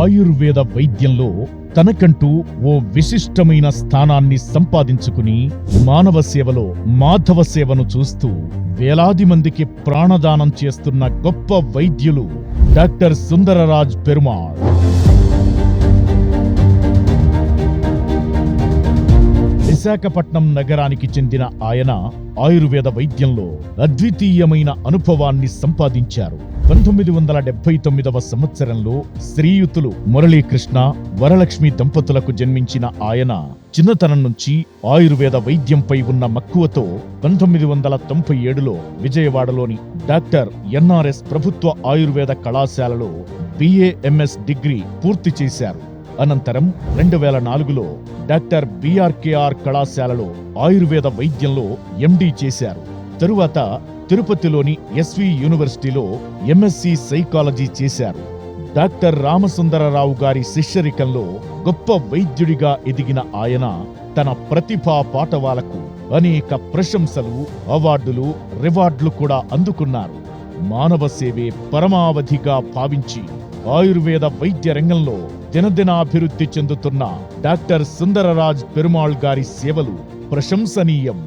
ఆయుర్వేద వైద్యంలో తనకంటూ ఓ విశిష్టమైన స్థానాన్ని సంపాదించుకుని మానవ సేవలో మాధవ సేవను చూస్తూ వేలాది మందికి ప్రాణదానం చేస్తున్న గొప్ప వైద్యులు డాక్టర్ సుందరరాజ్ పెరుమాళ్. విశాఖపట్నం నగరానికి చెందిన ఆయన ఆయుర్వేద వైద్యంలో అద్వితీయమైన అనుభవాన్ని సంపాదించారు. 1979వ సంవత్సరంలో శ్రీయుతులు మురళీకృష్ణ, వరలక్ష్మి దంపతులకు జన్మించిన ఆయన చిన్నతనం నుంచి ఆయుర్వేద వైద్యంపై ఉన్న మక్కువతో 1997లో విజయవాడలోని డాక్టర్ ఎన్ఆర్ఎస్ ప్రభుత్వ ఆయుర్వేద కళాశాలలో BA-MS డిగ్రీ పూర్తి చేశారు. అనంతరం 2004లో డాక్టర్ BRKR కళాశాలలో ఆయుర్వేద వైద్యంలో MD చేశారు. తరువాత తిరుపతిలోని SV యూనివర్సిటీలో MSc సైకాలజీ చేశారు. డాక్టర్ రామసుందరరావు గారి శిష్యరికంలో గొప్ప వైద్యుడిగా ఎదిగిన ఆయన తన ప్రతిభా పాటవాలకు అనేక ప్రశంసలు, అవార్డులు, రివార్డులు కూడా అందుకున్నారు. మానవ సేవే పరమావధిగా భావించి ఆయుర్వేద వైద్య రంగంలో దినదినాభివృద్ధి చెందుతున్న డాక్టర్ సుందరరాజ్ పెరుమాళ్ గారి సేవలు ప్రశంసనీయం.